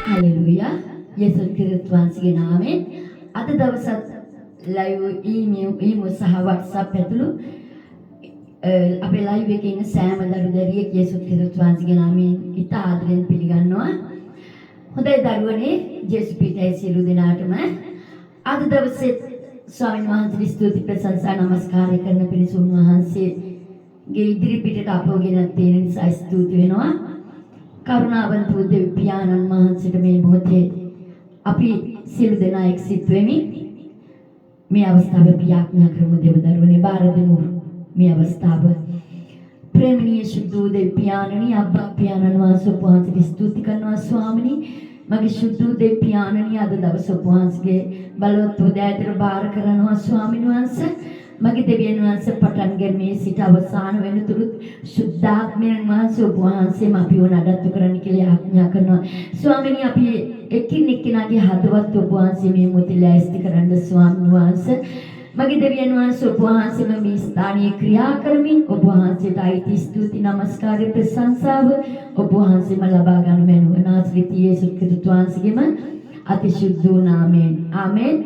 Hallelujah येशू ක්‍රිස්තුස්ගේ නාමයෙන් අද දවසත් live email සහ WhatsApp ඇතුළු අපේ ලයිව් එකේ ඉන්න සෑම දරුදරියෙක් යේසුස් ක්‍රිස්තුස්ගේ නාමයෙන් ඉතා ආදරෙන් පිළිගන්නවා. හොඳයි දරුවනේ ජේසුස් පිටයි සියලු දෙනාටම අද දවසේ ස්වාමීන් වහන්සේට ස්තුති ප්‍රශංසා නමස්කාර කරන පිණිස උන්වහන්සේගේ ඉදිරි පිටට අපව ගෙන තියෙන නිසා ස්තුති වෙනවා. කරුණාවන්ත වූ දෙවි පියාණන් වහන්සේට මේ මොහොතේ අපි සියලු දෙනා එක්සිත වෙමි. මේ අවස්ථාවේ ප්‍රාර්ථනා කරමු දෙවදරුවනේ බාර දෙමු. මේ අවස්ථාව ප්‍රේමණීය සුදු දෙවි පියාණනි අබ්බා පියාණන් වහන්සේ වහන්සේට ස්තුති කරනවා ස්වාමිනී. මගේ සුදු දෙවි පියාණනි අද දවස වහන්සේගේ බලවත් උදෑතර බාර කරනවා ස්වාමින් වහන්සේ. මගේ දෙවියන් වහන්සේ පටන් ගැනීමේ සිට අවසාන වෙනතුරු සුද්ධාත්මයන් වහන්සේ ඔබ වහන්සේම අපිව නඩත්තු කරන්න කියලා ආඥා කරනවා. ස්වාමීනි අපි එකින් එක්කිනාගේ හදවත් ඔබ වහන්සේ මේ මොහොතේ ලෑස්ති කරන්න ස්වාමීන් වහන්සේ. මගේ දෙවියන් වහන්සේ ඔබ වහන්සේම මේ ස්ථානීය ක්‍රියා කරමින් ඔබ වහන්සේට අයිති ස්තුති නමස්කාරය ප්‍රශංසාව ඔබ වහන්සේම ලබා ගන්න මැනව නාසරිත යේසුස් ක්‍රිස්තුස් වහන්සේගේම අතිශුද්ධ නාමයෙන් ආමෙන්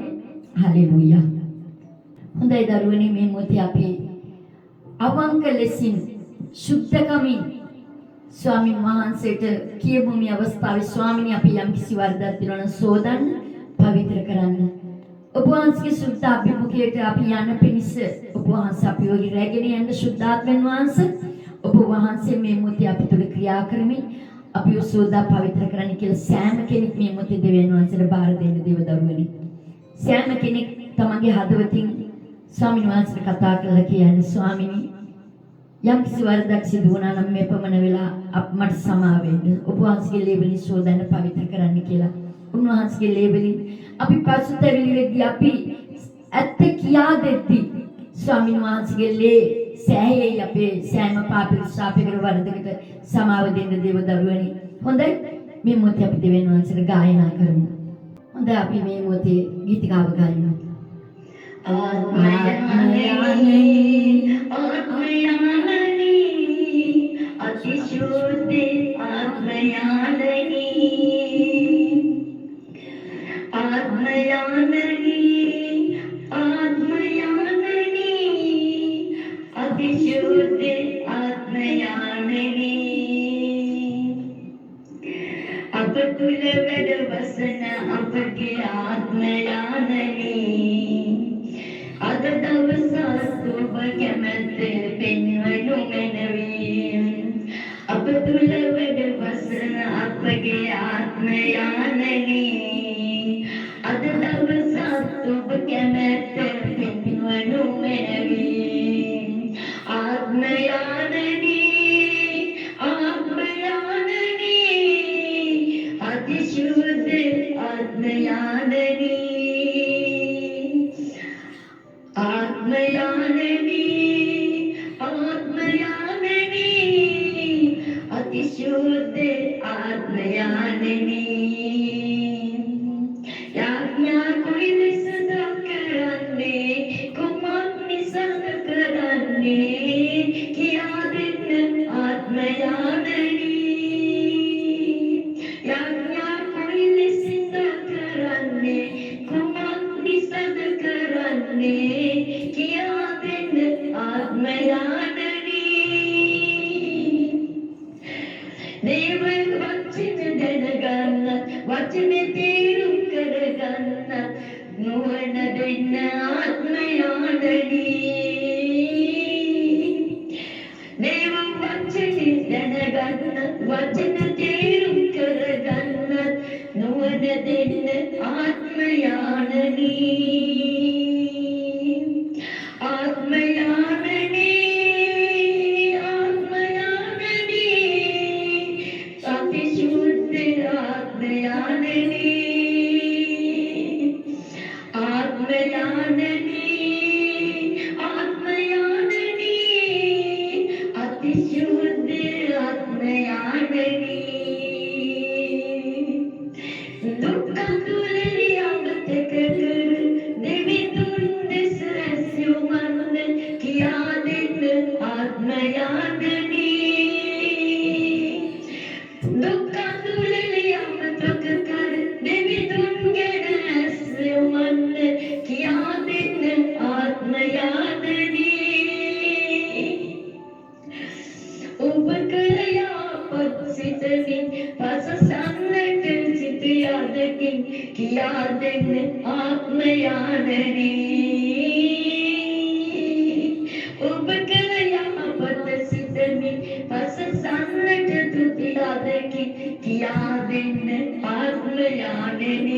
හලෙලූයා. හොඳයි දරුවනේ මේ මොහොතේ අපි අවංක ලෙසින් සුද්ධකමින් ස්වාමීන් වහන්සේට කියමු මේ අවස්ථාවේ ස්වාමිනී අපි යම් කිසි වරදක් දිනන සෝදන්න පවිත්‍ර කරන්න. ඔබ වහන්සේගේ සුද්ධ අභිමුඛයට අපි යන පිණිස ඔබ වහන්සේ අපිව රැගෙන යන්න සුද්ධාත්මයන් වහන්සේ ඔබ වහන්සේ මේ මොහොතේ අපි තුළ ක්‍රියා කරමින් අපිව සෝදා පවිත්‍ර කරන්න කියලා සෑම කෙනෙක් මේ මොහොතේ දෙවියන් වහන්සේට බාර දෙන්න දේව දරුවනේ. සෑම කෙනෙක් තමන්ගේ හදවතින් ස්වාමීන් වහන්සේට කතා කරලා කියන්නේ ස්වාමිනී යම් කිසි වරදක් සිදු වුණා නම් මේ පමණ වෙලා මට සමා වෙන්න ඔබ වහන්සේගේ ලේබලින් සෝදන්න පවිත්‍ර කරන්න කියලා. උන්වහන්සේගේ ලේබලින් අපි පසුතැවිලි වෙද්දී අපි ඇත්ත කියා දෙද්දී ස්වාමීන් වහන්සේගේ ලේ සෑහේ අපේ සෑම පාපයකට සාපේක්ෂව වරදකට සමාව දෙන්න දේව දරුවනි. හොඳයි මේ මොහොතේ අපි දෙවියන් වහන්සේට ගායනා කරමු. හොඳයි අපි මේ මොහොතේ ගීතිකාව ගායනා आत्मयानी अतिशुद्धि आत्मयानी अतिशुद्धि आत्मयानी अपतुल वेद वसन अपके आत्मयानी අද දවස ඔබ කැමැත්තේ පෙන්වනු මැනවි අප තුල වැඩ වසන අපගේ ආත්මයානනි අද දවස ඔබ කැමැත්තේ පෙන්වනු මැනවි ආත්මයානනි අතිශුද්ධ ආත්මයානනි अतिशुद्ध आत्मयानी याज्ञा कोई निषेध करने कुमत निषेध करने किया दिन आत्मयानी याज्ञा कोई निषेध करने कुमत निषेध करने किया दिन आत्मयानी देव वचन දැනගන්න වචන තේරුම් කරගන්න නුවණ දෙන්න ආත්මයානනි දේව වචන දැනගන්න වචන තේරුම් කරගන්න නුවණ දෙන්න ආත්මයානනි ආත්මයානනි වරකින් කියා දෙන්න ආත්මයානනී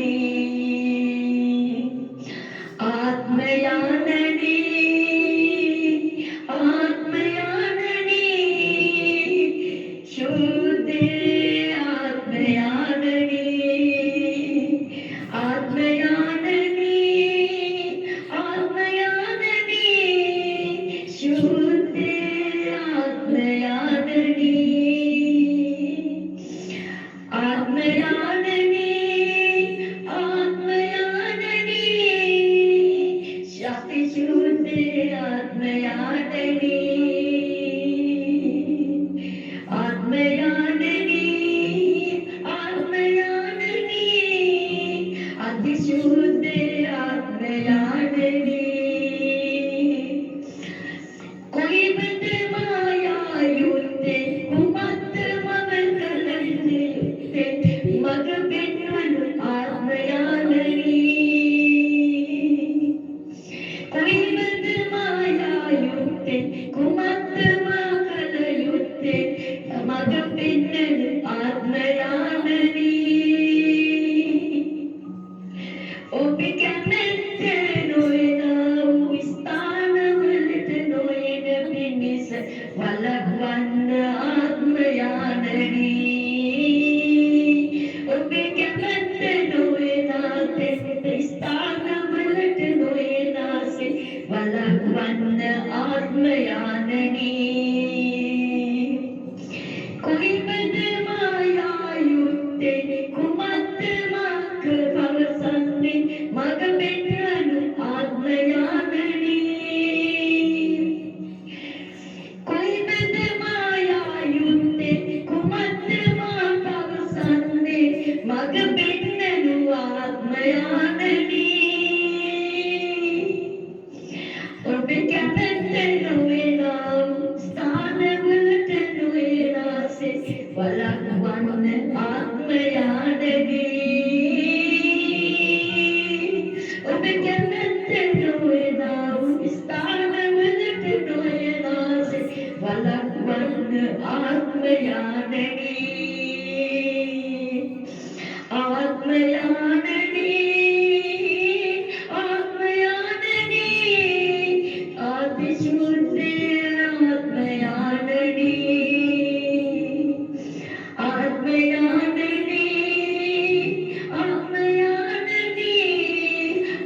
ආත්මයානනී ආත්මයානනී සුද්ධේ ආත්මයානනී ආත්මයානනී ආත්මයානනී සුද්ධේ ආත්මයානනී ආත්මයානනී ආත්මයානනී ශක්ති සුද්ධේ ආත්මයානනී ආත්මයානනී ආත්මයානනී අතිශුද්ධේ ආත්මයානනී කොයිබඳ මායා යුත්තේ කුමක්ද මම කළ යුත්තේ මග පෙන්වනු ආත්මයානනී කොයිබඳ මායා යුත්තේ කුමක්ද මා කළ යුත්තේ මග පෙන්වනු ආත්මයානනී ඔබ කැමැත්ත නොයනා වූ ස්ථානවලට නොයන පිණිස වළක්වන්න ආත්මයානනී ඔබ කැමැත්ත නොයනා තෙත ස්ථානවලට නොයනාසේ වළක්වන්න ආත්මයානනී කොයිබඳ මායා යුත්තේ කුමක්ද මක් පවසන්නේ මග පෙන්වනු ආත්මයානනී කොයිබඳ මායා යුත්තේ කුමක්ද මා පවසන්නේ මග පෙන්වනු ආත්මයානනී ඔබ කැමැත්ත නොවනා වූ ස්ථානවලට නොයනාසේ වළක්වන්න ආත්මයානනී ඔබ කැමැත්ත නොවනා වූ ස්ථානවලට නොයනාසේ වළක්වන්න ආත්මයානනී ආත්මයානනී ආත්මයානනී අතිශුද්ධේ ආත්මයානනී ආත්මයානනී ආත්මයානනී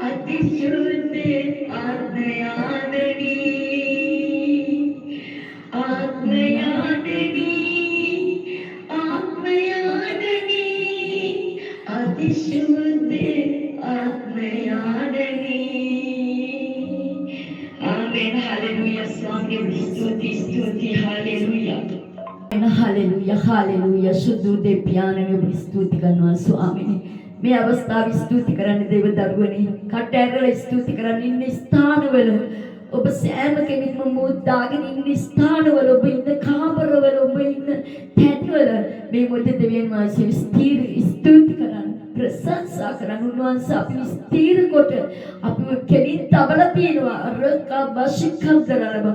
අතිශුද්ධේ ආත්මයානනී ආත්මයානනී ආත්මයානනී අතිශුද්ධේ ආත්මයානනී ආමේන් හalleluya ස්වාමී ස්තුති ස්තුති හalleluya हालेलुया हालेलुया शुद्ध दे प्यानने ඔබ ස්තුති කරනවා ස්වාමීනි මේ අවස්ථාවේ ස්තුති කරන්න දේව දරුවනි කටැරල ස්තුති කරන්න ඉන්න ස්ථානවල ඔබ සෑම කෙනෙක්ම මුද්දාගෙන ඉන්න ස්ථානවල ඔබ ඉන්න කාමරවල ඔබ ඉන්න තැන්වල මේ මොහොතේ දෙවියන් වහන්සේ ස්ථීර ස්තුති කරන්න ප්‍රශංසා කරන්න උන්වහන්සේ අපි ස්ථීර කොට අපිව කෙලින් තබලා තියෙනවා රක බශිකන්දරලබ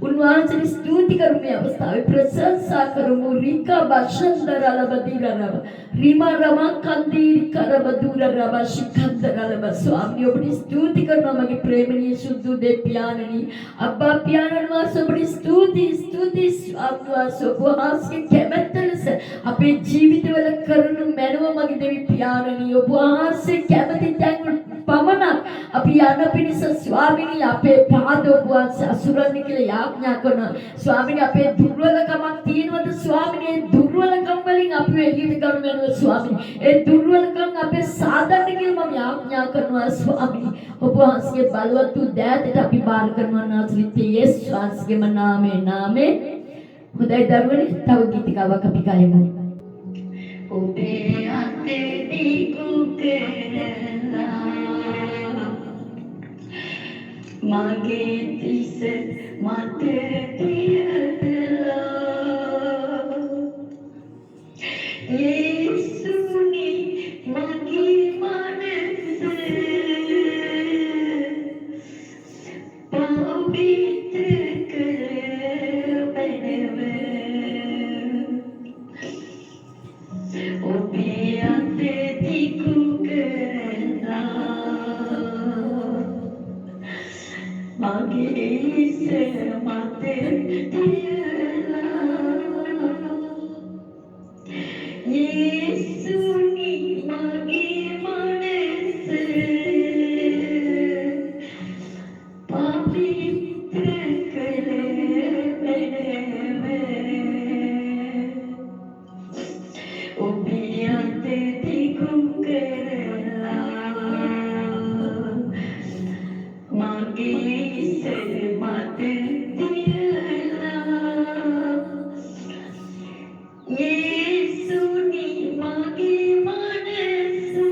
උන්වහන්සේ ස්තුති කරමු මේ අවස්ථාවේ ප්‍රශංසා කරමු රික බශන්දරලබ දිරලබ රිමා රමං කන්දීරි කරබ දුරලබ ශිකන්දරලබ ස්වාමී ඔබට ස්තුති කරනවා මගේ ප්‍රේමණීය සුදු දෙපියාණනි අබ්බා පියාණන් වහන්සේ ඔබට ස්තුති ස්තුති ස්වාමී කැමැත්ත ලෙස අපේ ජීවිතවල කරනු මැනව මගේ දෙවි පියාණනි ඔබ වහන්සේ කැමති තැන් පමණක් අපි යන පිණිස ස්වාමීනි අපේ පාද ඔබ වහන්සේ අසුරන්න කියලා යාඥා කරනවා ස්වාමීනි අපේ දුර්වලකමක් තියෙනවද ස්වාමීනි ඒ දුර්වලකම් වලින් අපි එළියට ගන්න වෙනවා ස්වාමීනි ඒ දුර්වලකම් අපේ සාධන්න කියලා මම යාඥා කරනවා ස්වාමීනි ඔබ වහන්සේගේ බලවත් වූ දෑතට අපි බාර කරනවා නාසරිතේ යේසුස් වහන්සේගේම නාමේ හොඳයි දරුවනේ තව ගීතිකාවක් අපි ගයමු ඔබේ අතේ දීකු කරලා මගේ තිස මත තියලා යේසුනි මගේ මනස පවිත්‍ර කරබනව semate tiela Yesuni magi manese pavitra kare meneve Obiate tikukela magi semate tiela Yesuni magi manese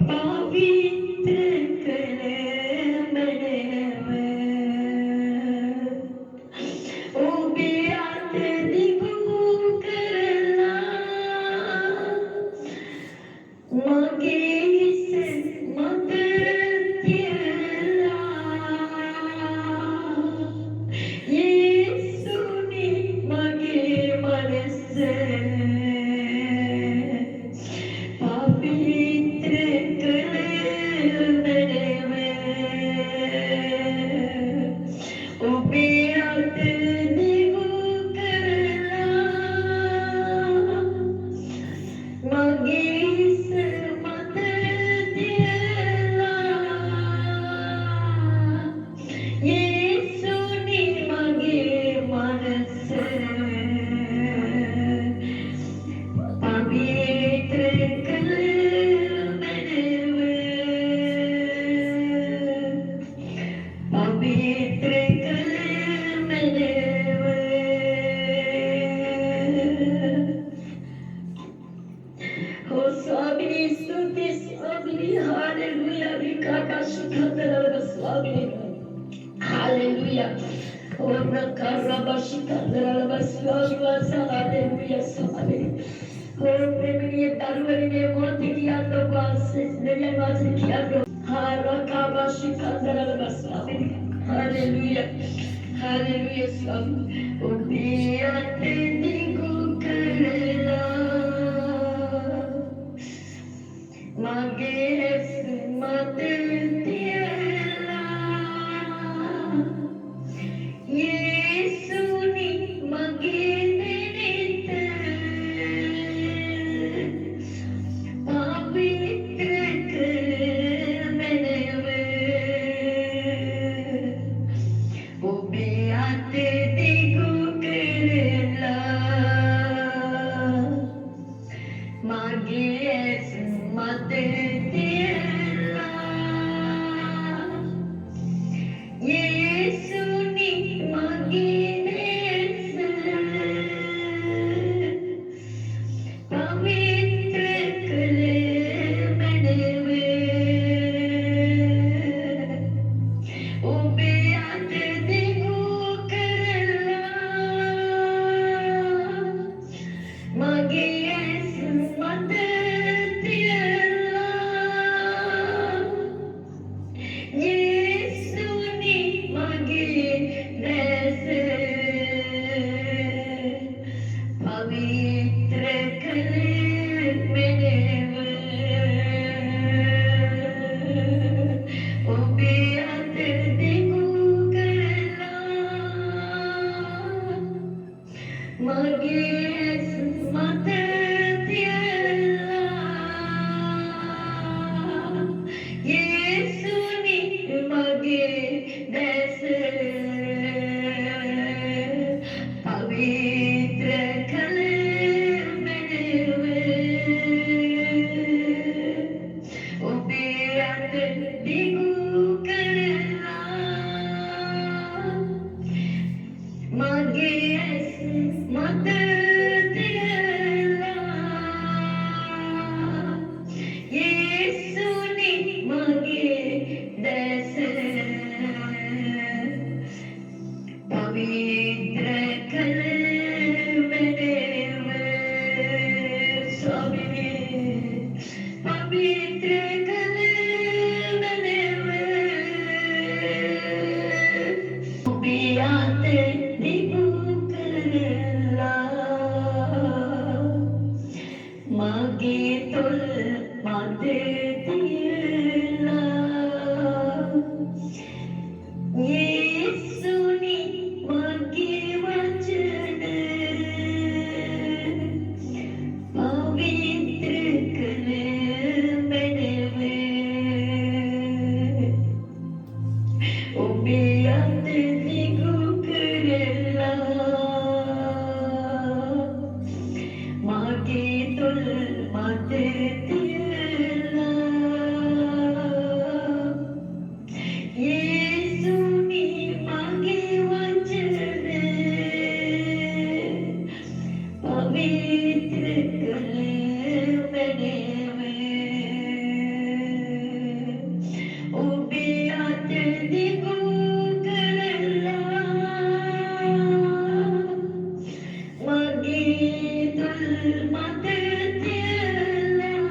pavitra kare meneve Obiate tikukela magi semate tiela Yesuni magi manese pavitra kare meneve Obiate tikukela magi semate tiela Yesuni magi manase pavitra kare meneve pavitra kare meneve Oh, Swami, Stuti, Swami, Hallelujah, Vikabashikandara, Swami, Hallelujah. Oh, Rakarabashikandara, Swami, Hallelujah, Swami. Oh, Remini, Darwini, Montikiando, Basis, Nemazikiando, Harakabashikandara, Swami, Hallelujah, Hallelujah, Swami. Oh, be a magi semate tiela Yesuni magi nenite pavitra kare meneve Obiate tikukela magi semate tiela දිගු කරලා මගේ තුල් මත තියලා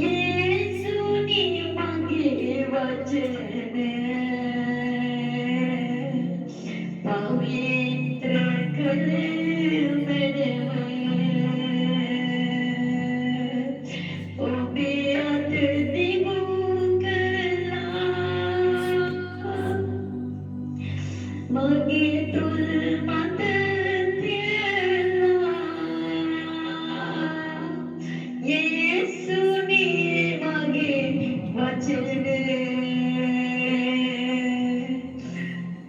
යේසුනි මගේ වචනය පවිත්‍ර කළ ඔබේ අත දිගු කරලා මගේ තුල් මත තියලා යේසුනි මගේ වචනය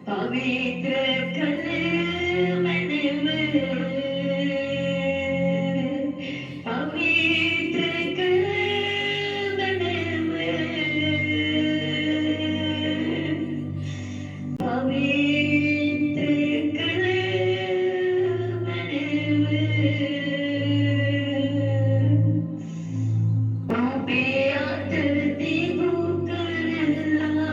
පවිත්‍ර කළ මැනව පවිත්‍ර කළ මැනව පවිත්‍ර කළ මැනව ඔබේ අත දිගු කරලා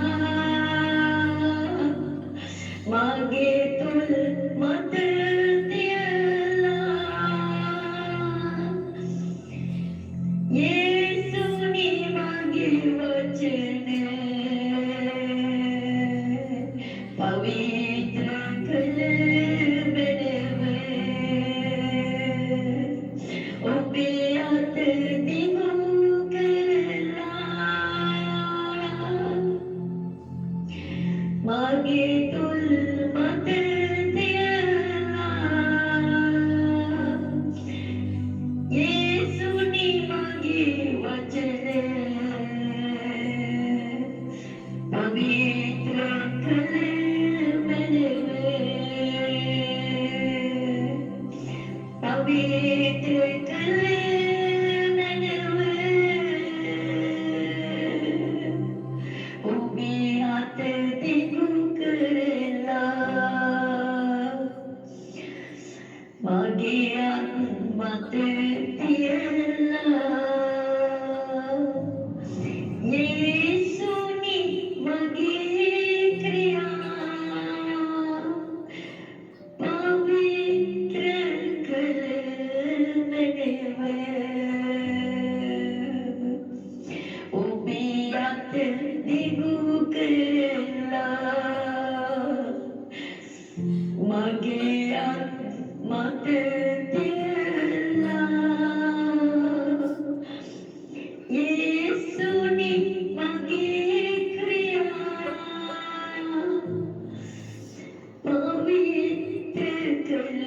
මගේ තුල් මත තියලා යේසුනි මගේ වචනය පවිත්‍ර කළ මැනව ඔබේ අත දිගු කරලා මගේ තුල් මත තියලා යේසුනි මගේ වචනය පවිත්‍ර කළ මැනව පවිත්‍ර කළ මැනව ඔබේ අත දිගු කරලා මගේ අත් මත තියලා යේසුනි මගේ ක්‍රියා පවිත්‍ර කළ මැනව ඔබේ අත දිගු කරලා මගේ අත් මත තියලා යේසුනි මගේ ක්‍රියා පවිත්‍ර කළ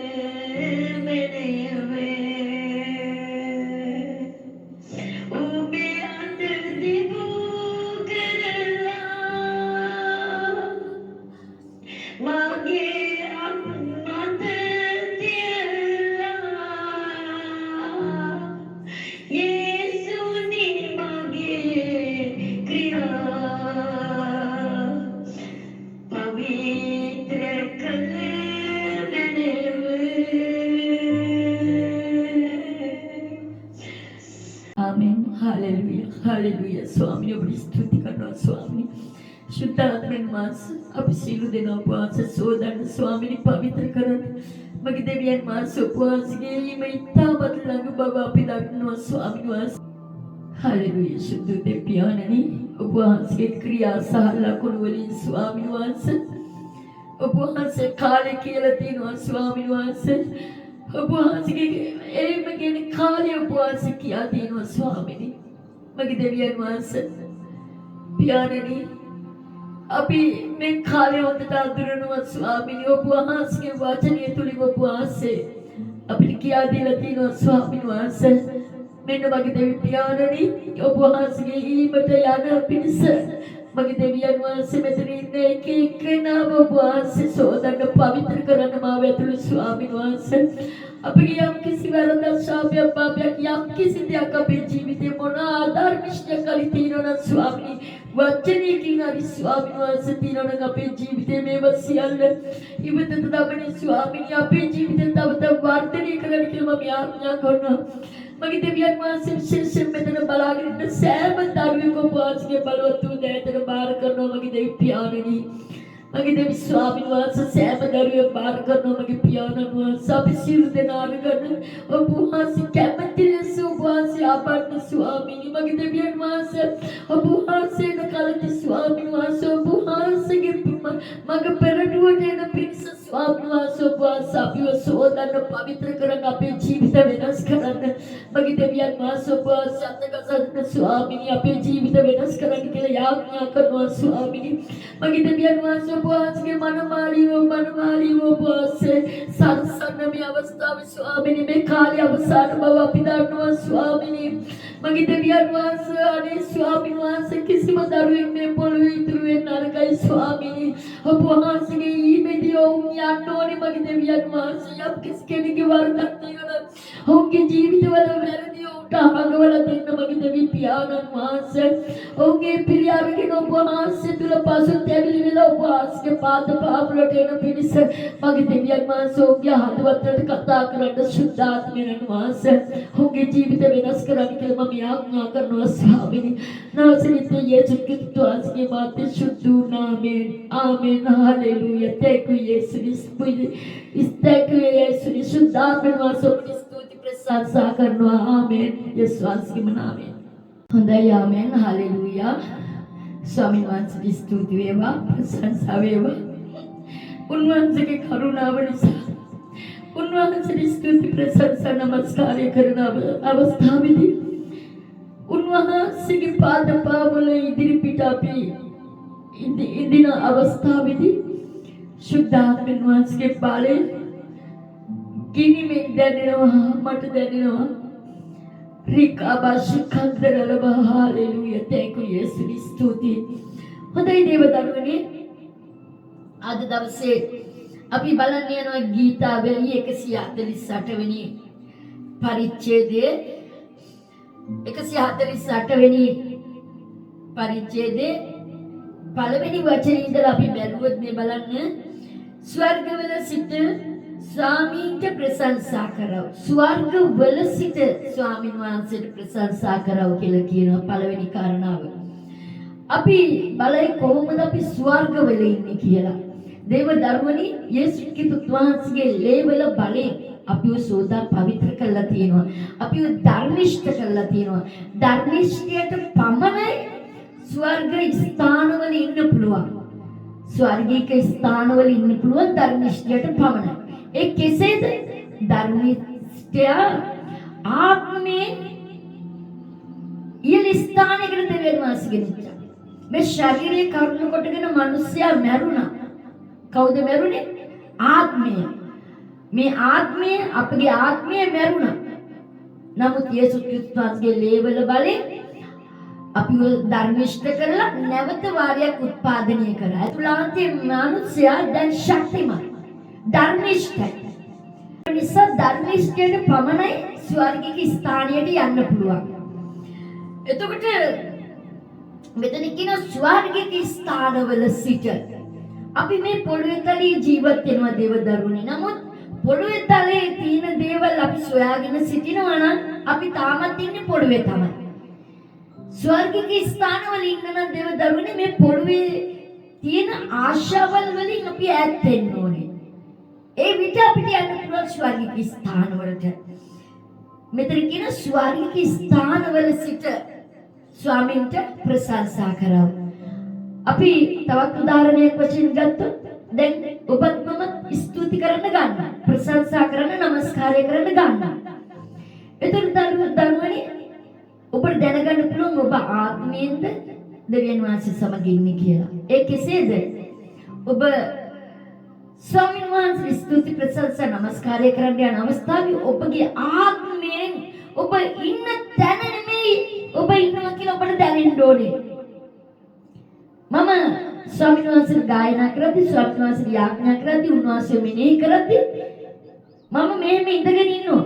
මැනව ඔබේ අත දිගු කරලා මගේ අත් මත තියලා යේසුනි මගේ ක්‍රියා පවිත්‍ර කළ මැනව ආමෙන්. හාලෙලුයා. හාලෙලුයා. ස්වාමී ඔබට ස්තුති කරනවා ස්වාමී. ශුද්ධාත්මෙන් වහන්සේ අපි සියලු දෙනා ඔබ වහන්සේ සෝදන්න ස්වාමීනි පවිත්‍ර කරන්න. මගේ දෙවියන් වහන්සේ ඔබ වහන්සේගේ ඊම ඉතාමත් ළඟ බව අපි දක්නවා ස්වාමීන් වහන්සේ. හාලෙලුයා. සුදු දෙවියන්නි ඔබ වහන්සේගේ ක්‍රියා සහ ලකුණු වලින් ස්වාමීන් වහන්සේ ඔබ වහන්සේ කාලේ කියලා තියෙනවා ස්වාමීන් වහන්සේ. ඔබ වහන්සේගේ එයිම කියන කාලේ ඔබ වහන්සේ කියා තියෙනවා ස්වාමීනි. මගේ දෙවියන් වහන්සේ පියාණනි අපි මේ කාලේ හොඳට අඳුරනවා ස්වාමීනි. ඔබ වහන්සේගේ වචනය තුලින් ඔබ වහන්සේ අපිට කියා දීලා තියෙනවා ස්වාමීන් වහන්සේ. මෙන්න මගේ දෙවි පියාණනි ඔබ වහන්සේගේ ඊමට යන පිණිස මගේ දෙවියන් වහන්සේ මෙතන ඉන්න එක එක්කෙනාම ඔබ වහන්සේ සෝදන්න පවිත්‍ර කරන්න මාව ඇතුළු ස්වාමීන් වහන්සේ. අපගේ යම් කිසි වැරද්දක් ශාපයක් පාපයක් යම් කිසි දෙයක් අපේ ජීවිතේ මොන ආධර්මිෂ්ඨ කලි තියෙනවා ස්වාමී වචනයකින් හරි ස්වාමීන් වහන්සේ තියෙනවා අපේ ජීවිතේ මේව සියල්ල ඉවතට දබනේ ස්වාමීනි අපේ ජීවිතේ තව තව වර්ධනය කරන්න කියලා මම ආඥා කරනවා මගේ දෙවියන් වහන්සේ විශේෂයෙන් මෙතන බලාගෙන ඉන්න සෑම දරුවෙකුම වාසිය බලවත් වූ දෑතට බාර කරනවා මගේ දෙවි පියාණනි මගේ දෙවි ස්වාමීන් වහන්සේ සෑම දරුවෙක් බාර කරනවා මගේ පියාණන් වහන්සේ අපි සියලු දෙනා අරගෙන ඔබ වහන්සේ කැමති ලෙස ඔබ වහන්සේ ආපන්න ස්වාමීනි මගේ දෙවියන් වහන්සේ ඔබ වහන්සේන කලති ස්වාමීන් වහන්සේ ඔබ වහන්සේගේ මග පෙරටුවට එන පිරිස ස්වාමීන් වහන්සේ ඔබ වහන්සේ අපිව සෝදන්න පවිත්‍ර කරන අපේ ජීවිත වෙනස් කරන්න මගේ දෙවියන් වහන්සේ ඔබ වහන්සේ අතකසන්න ස්වාමීනි අපේ ජීවිත වෙනස් කරන්න කියලා යාඥා කරනවා ස්වාමීනි මගේ දෙවියන් වහන්සේ ඔබ වහන්සේගේ මනමාලීව ඔබ වහන්සේ සංසන්න මේ අවස්ථාවේ ස්වාමීනි මේ කාලේ අවසාන බව අපි දන්නවා ස්වාමීනි මගේ දෙවියන් වහන්සේ අනේ ස්වාමීන් වහන්සේ කිසිම දරුවෙක් මේ පොළොවේ ඉතුරු වෙන්න නරකයි ස්වාමීනි ඔබ වහන්සේගේ ඊමේදී ඔවුන් යන්න ඕනේ මගේ දෙවියන් වහන්සේ යම් කිසි කෙනෙකුගේ වරදක් තියෙනවා ඔවුන්ගේ ජීවිතවල වැරදි උට අහගවල දෙන්න මගේ දෙවි පියාණන් වහන්සේ ඔවුන්ගේ පිළි අරගෙන ඔබ වහන්සේ තුල පසුතැවිලි වෙලා ඔබ වහන්සේගේ පාද පාපලට එන පිණිස මගේ දෙවියන් වහන්සේ ඔබගේ හදවතට කතා කරන්න සුද්ධාත්මයන් වහන්සේ ඔවුන්ගේ ජීවිත වෙනස් කරන්න කියලා මම යාඥා කරනවා ස්වාමීනි නාසරිත යේසුස් ක්‍රිස්තුස්ගේ මාතේ සුද්ධ නාමයෙන් ආමෙන් හalleluya thank you Jesus thank you Jesus සුද්ධාත්මයන් වහන්සේ ස්තුති ප්‍රශංසා කරනවා ආමෙන් යේසුස් වහන්සේගේ නාමයෙන් හොඳයි ආමෙන් හalleluya ස්වාමීන් වහන්සේට ස්තුති වේවා ප්‍රශංසා වේවා උන්වහන්සේගේ කරුණාව නිසා උන්වහන්සේට ස්තුති ප්‍රශංසා නමස්කාරය කරන අවස්ථාවේදී උන්වහන්සේගේ පාද පාවල ඉදිරිපිට අපි ඉදින අවස්ථාවේදී සුද්ධාත්මයන් වහන්සේගේ බලය ගිනිමින් දැනෙනවා මට දැනෙනවා රිකාබාෂිකන්දරලබ හalleluya thank you යේසුස් ස්තුති හොඳයි දේවදරුවනේ අද දවසේ අපි බලන්න යනවා ගීතාවලිය 148 වෙනි පරිච්ඡේදයේ 148 වෙනි පරිච්ඡේදයේ පළවෙනි වචනේ ඉඳලා අපි බැලුවොත් මේ බලන්න ස්වර්ගවල සිට ස්වාමීන්ට ප්‍රශංසා කරව ස්වර්ගවල සිට ස්වාමීන් වහන්සේට ප්‍රශංසා කරව කියලා කියනවා පළවෙනි කාරණාව අපි බලයි කොහොමද අපි ස්වර්ගවල ඉන්නේ කියලා දේව දරුවනි යේසුස් ක්‍රිස්තුස් වහන්සේගේ ලේවල බලයෙන් අපිව සෝදා පවිත්‍ර කරලා තියෙනවා අපිව ධර්මිෂ්ඨ කරලා තියෙනවා ධර්මිෂ්ඨයට පමණයි ස්වර්ග ස්ථානවල ඉන්න පුළුවන් ස්වර්ගික ස්ථානවල ඉන්න පුළුවන් ධර්මිෂ්ඨයට පමණයි ඒ කෙසේද ධර්මිෂ්ඨය ආත්මේ ඊළ ස්ථානයකට දෙවියන් වහන්සේ ගෙනිච්චා මේ ශරීරයේ කරුණ කොටගෙන මිනිස්සයා මැරුණා කවුද මැරුණේ ආත්මය මේ ආත්මය අපගේ ආත්මය මැරුණා නමුත් යේසුස් ක්‍රිස්තුස්ගේ ලේවල බලයෙන් අපිව ධර්මිෂ්ඨ කරලා නැවත වාරයක් උත්පාදනය කරා අතුලාන්තයේ මිනිසයා දැන් ශක්තිමත් ධර්මිෂ්ඨයි නිසා ධර්මිෂ්ඨයට පමණයි ස්වර්ගික ස්ථානයට යන්න පුළුවන් එතකොට මෙතන කියන ස්වර්ගික ස්ථානවල සිට අපි මේ පොළොවේ තලයේ ජීවත් වෙනවා දේවදරුවනි නමුත් පොළොවේ තලයේ තියෙන දේවල් අපි සොයාගෙන සිටිනවා නම් අපි තාමත් ඉන්නේ පොළොවේ තමයි ස්වර්ගික ස්ථානවල ඉන්න නම් දේවදරුවනි මේ පොළොවේ තියෙන ආශාවල් වලින් අපි ඈත් වෙන්න ඕනේ ඒ විට අපිට යන්න පුළුවන් ස්වර්ගික ස්ථානවලට මෙතන කියන ස්වර්ගික ස්ථානවල සිට ස්වාමීන්ට ප්‍රශංසා කරව අපි තවත් උදාහරණයක් වශයෙන් ගත්තොත් දැන් ඔබත් මම ස්තුති කරන්න ගන්නවා ප්‍රශංසා කරන්න නමස්කාරය කරන්න ගන්නවා එතකොට දරුවනි ඔබට දැනගන්න පුළුවන් ඔබ ආත්මයෙන්ද දෙවියන් වහන්සේ සමග ඉන්නේ කියලා ඒ කෙසේද ඔබ ස්වාමීන් වහන්සේ ස්තුති ප්‍රශංසා නමස්කාරය කරන්න යන අවස්ථාවේ ඔබගේ ආත්මයෙන් ඔබ ඉන්න තැන නෙමෙයි ඔබ ඉන්නවා කියලා ඔබට දැනෙන්න ඕනේ මම ස්වාමීන් වහන්සේ ගායනා කරද්දී ස්වාමීන් වහන්සේ යාඥා කරද්දී උන්වහන්සේ මෙනෙහි කරද්දී මම මෙහෙම ඉඳගෙන ඉන්නවා.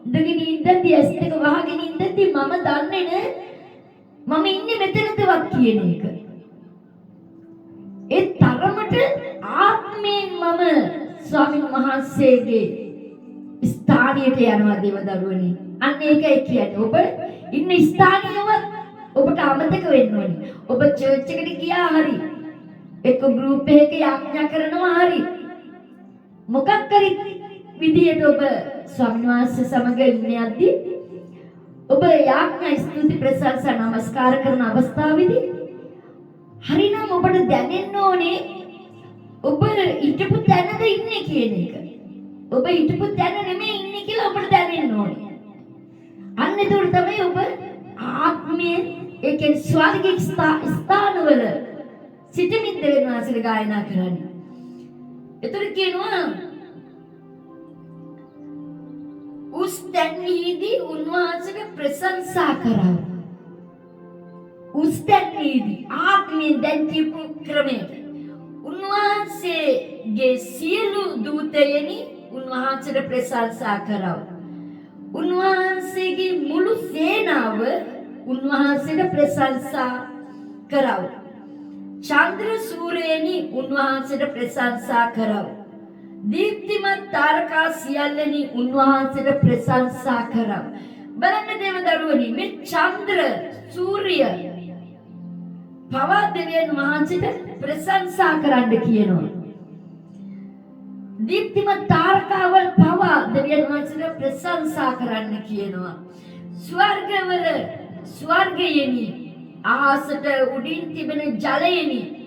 ඉඳගෙන ඉඳද්දි ඇස් දෙක වහගෙන ඉඳද්දි මම දන්නේ නෑ මම ඉන්නේ මෙතනදවත් කියන එක. ඒ තරමට ආත්මයෙන් මම ස්වාමීන් වහන්සේගේ ස්ථානයට යනවා දේවදරුවනි. අන්න ඒකයි කියන්නේ. ඔබ ඉන්න ස්ථානියවත් ඔබට අමතක වෙන්න ඕනේ. ඔබ චර්ච් එකට ගියා හරි එක්ක ගෲප් එකක යාඥා කරනවා හරි මොකක් කරි විදියට ඔබ ස්වාමීන් වහන්සේ සමග ඉන්නේ යද්දී ඔබ යාඥා ස්තුති ප්‍රශංසා නමස්කාර කරන අවස්ථාවේදී හරිනම් ඔබට දැනෙන්න ඕනේ ඔබ හිටපු තැනද ඉන්නේ කියන එක. ඔබ හිටපු තැන නෙමෙයි ඉන්නේ කියලා ඔබට දැනෙන්න ඕනේ. අන්න ඒක තමයි ඔබ ආත්මයෙන් ඒ කියන්නේ ස්වර්ගික ස්ථානවල සිටමින් දෙවියන්වහන්සේට ගායනා කරන්නේ. ඒතර කියනවා උස් තැන්හිදී උන්වහන්සේට ප්‍රශංසා කරා. උස් තැන්හිදී ආත්මයෙන් දැන් කියපු ක්‍රමයට උන්වහන්සේගේ සියලු දූතයනි උන්වහන්සේට ප්‍රශංසා කරා. උන්වහන්සේගේ මුළු සේනාව උන්වහන්සේට ප්‍රශංසා කරා. චන්ද්‍ර සූර්යයනි උන්වහන්සේට ප්‍රශංසා කරා. දීප්තිමත් තාරකා සියල්ලනි උන්වහන්සේට ප්‍රශංසා කරා. බලන්න දේවදරුවනි මේ චන්ද්‍ර සූර්ය පවා දෙවියන් වහන්සේට ප්‍රශංසා කරන්න කියනවා. දීප්තිමත් තාරකාවල් පවා දෙවියන් වහන්සේට ප්‍රශංසා කරන්න කියනවා. ස්වර්ගයේනි ආහසට උඩින් තිබෙන ජලයේනි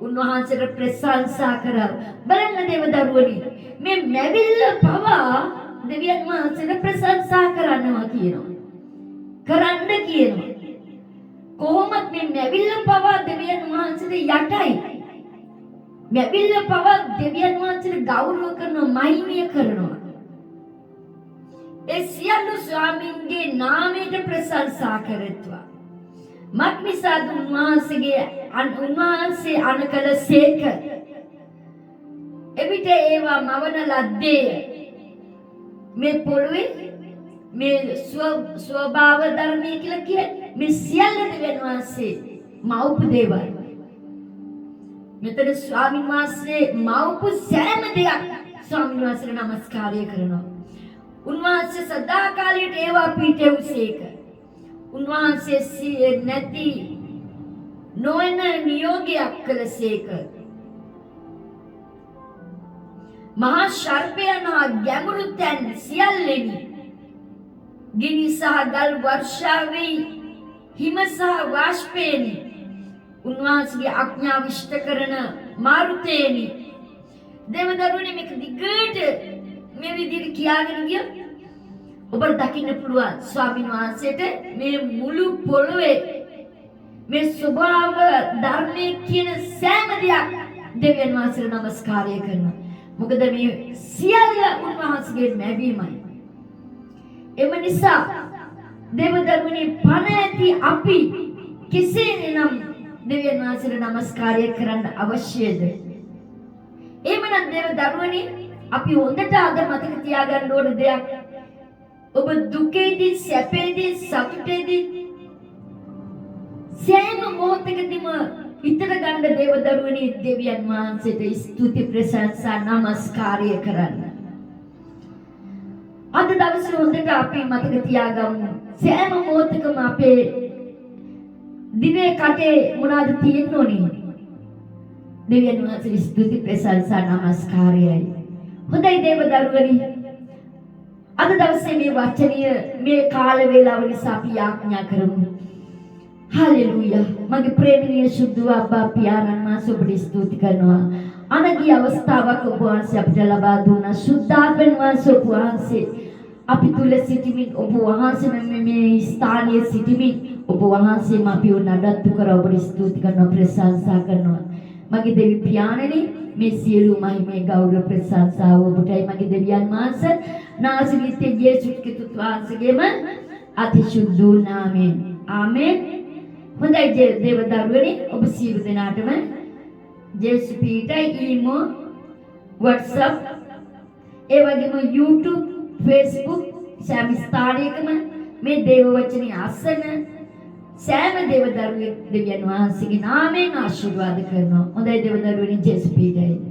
උන්වහන්සේට ප්‍රශංසා කරා. බලන්න දේවදරුවනි මේ මැවිල්ල පවා දෙවියන් වහන්සේට ප්‍රශංසා කරනවා කියනවා. කරන්න කියනවා. කොහොමද මේ මැවිල්ල පවා දෙවියන් වහන්සේට යටයි. මැවිල්ල පවා දෙවියන් වහන්සේට ගෞරව කරනවා, මහිමය කරනවා. ඒ සියලු ස්වාමීන්ගේ නාමයට ප්‍රශංසා කරත්වා. මක්නිසාද උන්වහන්සේ අනකල සේක. එවිට ඒවා මවන ලද්දේ මේ පොළොවේ මේ ස්වභාව ධර්මයේ කියලා කියන්නේ මේ සියල්ල දෙවියන් වහන්සේ මවපු දේවල්. මෙතන ස්වාමීන් වහන්සේ මවපු සෑම දෙයක් ස්වාමීන් වහන්සේට නමස්කාරය කරනවා. උන්වහන්සේ සදාකාලයට ඒවා පිටෙව්සේක. උන්වහන්සේ නැති නොවන නියෝගයක් කළසේක. මහා සර්පයන් හා ගැඹුරු තැන් සියල්ලෙනි ගිනි සහ ගල් වර්ෂාවෙහි හිම සහ වාෂ්පේනි උන්වහන්සේගේ ආඥාව ඉෂ්ට කරන මාරුතේනි. දේවදරුවනි මේක දිගට මේ විදිහට කියාගෙන ගියා ඔබට දකින්න පුළුවන් ස්වාමීන් වහන්සේට මේ මුළු පොළොවේ මේ ස්වභාව ධර්මයේ කියන සෑම දෙයක් දෙවියන් වහන්සේට නමස්කාරය කරනවා. මොකද මේ සියල්ල උන්වහන්සේගේ ලැබීමයි. එම නිසා දේවදරුවනි පණ ඇති අපි කෙසේනම් දෙවියන් වහන්සේට නමස්කාරය කරන්න අවශ්‍යද? එහෙමනම් දේවදරුවනි අපි හොඳට අද මතක තියාගන්න ඕන දෙයක් ඔබ දුකේදී සැපේදී සතුටේදී සෑම මොහොතකදීම හිතට ගන්න දේවදරුවනි දෙවියන් වහන්සේට ස්තුති ප්‍රශංසා නමස්කාරය කරන්න. අද දවසේ හොඳට අපි මතක තියාගමු සෑම මොහොතකම අපේ දිනේ කටේ මොනවද තියෙන්න ඕනේ? දෙවියන් වහන්සේට ස්තුති ප්‍රශංසා නමස්කාරයයි. හොඳයි දේවදරුවනි අද දවසේ මේ වචනය මේ කාල වේලාව නිසා අපි යාඥා කරමු. හලෙලූයා. මගේ ප්‍රේමණීය සුදු අබ්බා පියාණන් වහන්සේ ඔබට ස්තුති කරනවා. අනගිය අවස්ථාවක් ඔබ වහන්සේ අපිට ලබා දුන්නා. සුද්ධාත්මයන් වහන්සේ ඔබ වහන්සේ අපි තුල සිටමින් ඔබ වහන්සේ මේ ස්ථානයේ සිටමින් ඔබ වහන්සේම අපිව නඩත්තු කර ඔබට ස්තුති කරනවා, ප්‍රශංසා කරනවා. මගේ දෙවි පියාණනි මේ සියලු මහිමේ ගෞරව ප්‍රශංසාව ඔබටයි මගේ දෙවියන් වහන්සේ නාසරිත් යේසුස් ක්‍රිස්තුස් වහන්සේගේම අතිශුද්ධ නාමයෙන් ආමේන්. හොඳයි දේවදරුවනි ඔබ සියලු දෙනාටම ජේසුස් පීඨයි ඊමෝ WhatsApp ඒ වගේම YouTube, Facebook සෑම ස්ථානයකම මේ දේව වචනේ අසන සෑම දේව දරුවෙක් දෙවියන් වහන්සේගේ නාමයෙන් ආශිර්වාද කරනවා. හොඳයි දේව දරුවනි ජේසුස් පීඩයි.